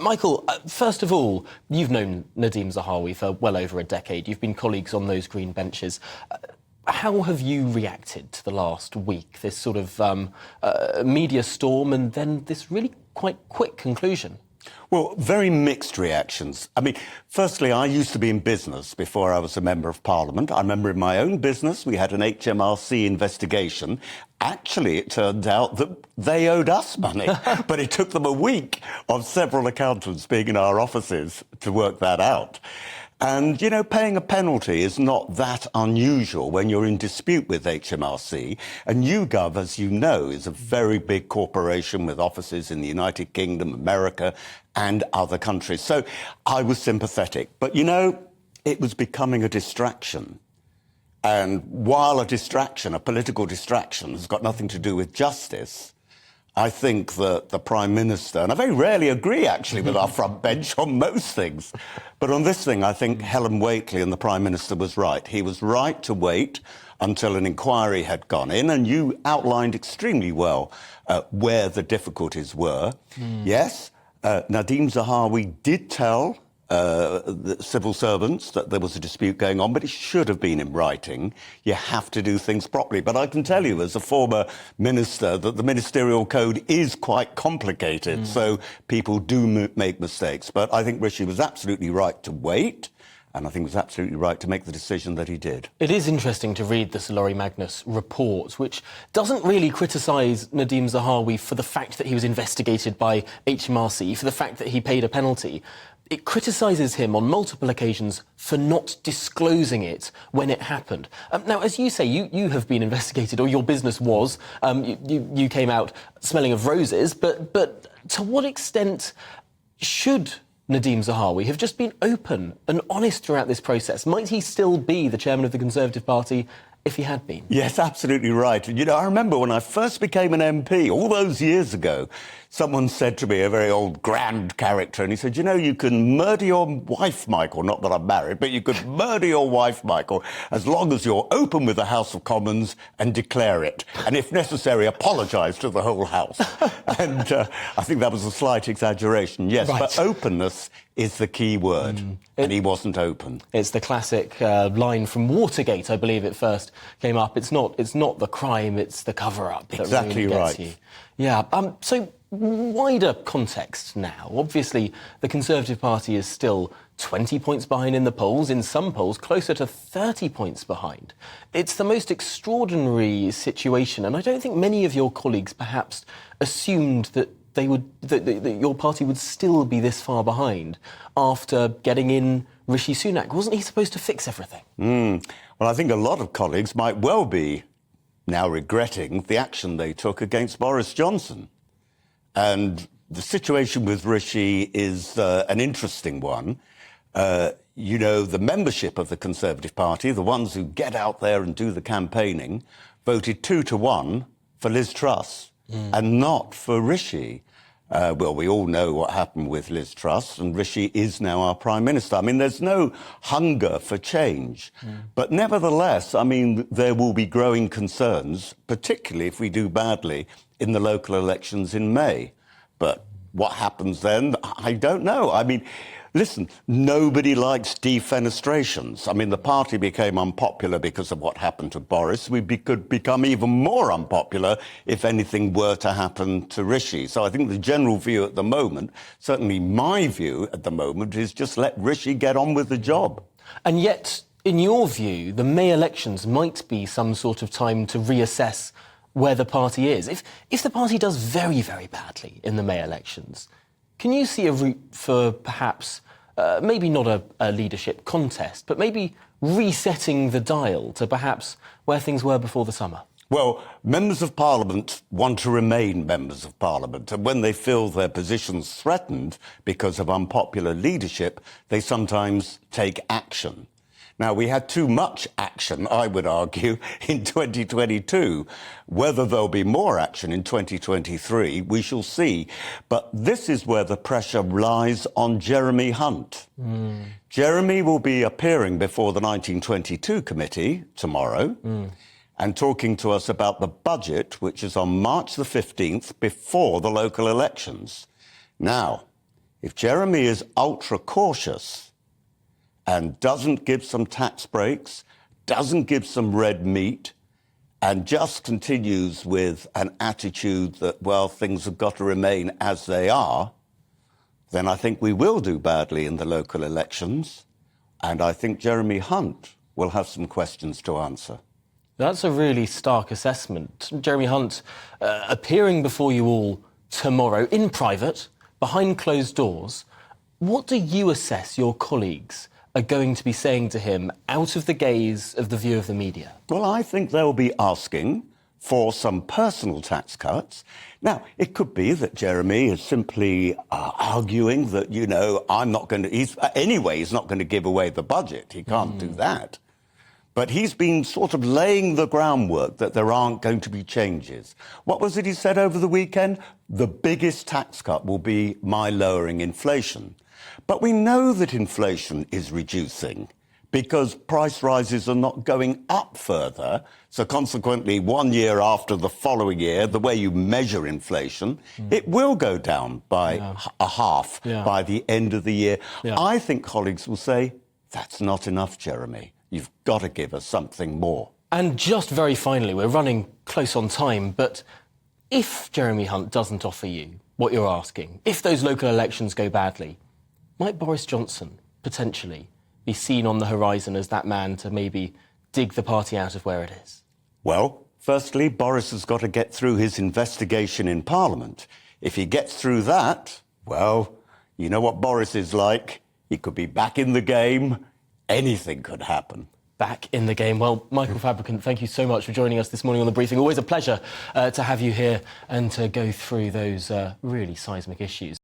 Michael, first of all, you've known Nadhim Zahawi for well over a decade. You've been colleagues on those green benches. How have you reacted to the last week, this sort of media storm and then this really quite quick conclusion? Well, very mixed reactions. I mean, firstly, I used to be in business before I was a Member of Parliament. I remember in my own business, we had an HMRC investigation. Actually, it turned out that they owed us money, but it took them a week of several accountants being in our offices to work that out. And, you know, paying a penalty is not that unusual when you're in dispute with HMRC. And YouGov, as you know, is a very big corporation with offices in the United Kingdom, America, and other countries. So I was sympathetic. But, you know, it was becoming a distraction. And while a distraction, a political distraction, has got nothing to do with justice, I think that the Prime Minister, and I very rarely agree, actually, with our front bench on most things, but on this thing, I think Helen Whately and the Prime Minister was right. He was right to wait until an inquiry had gone in, and you outlined extremely well where the difficulties were. Yes, Nadhim Zahawi did tell the civil servants that there was a dispute going on, but it should have been in writing. You have to do things properly. But I can tell you, as a former minister, that the ministerial code is quite complicated, so people do make mistakes. But I think Rishi was absolutely right to wait, and I think was absolutely right to make the decision that he did. It is interesting to read the Sir Laurie Magnus report, which doesn't really criticise Nadhim Zahawi for the fact that he was investigated by HMRC, for the fact that he paid a penalty. It criticises him on multiple occasions for not disclosing it when it happened. Now, as you say, you have been investigated, or your business was. You came out smelling of roses, but to what extent should Nadhim Zahawi have just been open and honest throughout this process? Might he still be the chairman of the Conservative Party if he had been? Yes, absolutely right. And, you know, I remember when I first became an MP, all those years ago, someone said to me, a very old grand character, and he said, you know, you can murder your wife, Michael, not that I'm married, but you could murder your wife, Michael, as long as you're open with the House of Commons and declare it. And if necessary, apologise to the whole House. And I think that was a slight exaggeration, yes, right. But openness is the key word, and he wasn't open. It's the classic line from Watergate, I believe it first came up. It's not the crime, it's the cover-up. Exactly that really right. Gets you. Yeah. So wider context now. Obviously, the Conservative Party is still 20 points behind in the polls, in some polls closer to 30 points behind. It's the most extraordinary situation, and I don't think many of your colleagues perhaps assumed that that your party would still be this far behind after getting in Rishi Sunak. Wasn't he supposed to fix everything? Well, I think a lot of colleagues might well be now regretting the action they took against Boris Johnson. And the situation with Rishi is an interesting one. You know, the membership of the Conservative Party, the ones who get out there and do the campaigning, voted 2-1 for Liz Truss and not for Rishi. Well, we all know what happened with Liz Truss, and Rishi is now our Prime Minister. I mean, there's no hunger for change. But nevertheless, I mean, there will be growing concerns, particularly if we do badly in the local elections in May. But what happens then, I don't know. I mean, listen, nobody likes defenestrations. I mean, the party became unpopular because of what happened to Boris. We could become even more unpopular if anything were to happen to Rishi. So I think the general view at the moment, certainly my view at the moment, is just let Rishi get on with the job. And yet, in your view, the May elections might be some sort of time to reassess where the party is. If the party does very, very badly in the May elections, can you see a route for perhaps, maybe not a leadership contest, but maybe resetting the dial to perhaps where things were before the summer? Well, members of Parliament want to remain members of Parliament, and when they feel their positions threatened because of unpopular leadership, they sometimes take action. Now, we had too much action, I would argue, in 2022. Whether there'll be more action in 2023, we shall see. But this is where the pressure lies on Jeremy Hunt. Jeremy will be appearing before the 1922 committee tomorrow and talking to us about the budget, which is on March the 15th, before the local elections. Now, If Jeremy is ultra cautious and doesn't give some tax breaks, doesn't give some red meat, and just continues with an attitude that, well, things have got to remain as they are, then I think we will do badly in the local elections. And I think Jeremy Hunt will have some questions to answer. That's a really stark assessment. Jeremy Hunt appearing before you all tomorrow in private, behind closed doors. What do you assess your colleagues are going to be saying to him out of the gaze of the view of the media? Well, I think they'll be asking for some personal tax cuts. Now, it could be that Jeremy is simply arguing that, you know, he's not going to give away the budget. He can't do that. But he's been sort of laying the groundwork that there aren't going to be changes. What was it he said over the weekend? The biggest tax cut will be my lowering inflation. But we know that inflation is reducing because price rises are not going up further. So consequently, 1 year after the following year, the way you measure inflation, it will go down by a half by the end of the year. I think colleagues will say, that's not enough, Jeremy. You've got to give us something more. And just very finally, we're running close on time, but if Jeremy Hunt doesn't offer you what you're asking, if those local elections go badly, might Boris Johnson potentially be seen on the horizon as that man to maybe dig the party out of where it is? Well, firstly, Boris has got to get through his investigation in Parliament. If he gets through that, well, you know what Boris is like. He could be back in the game. Anything could happen. Back in the game. Well, Michael Fabricant, thank you so much for joining us this morning on The Briefing. Always a pleasure to have you here and to go through those really seismic issues.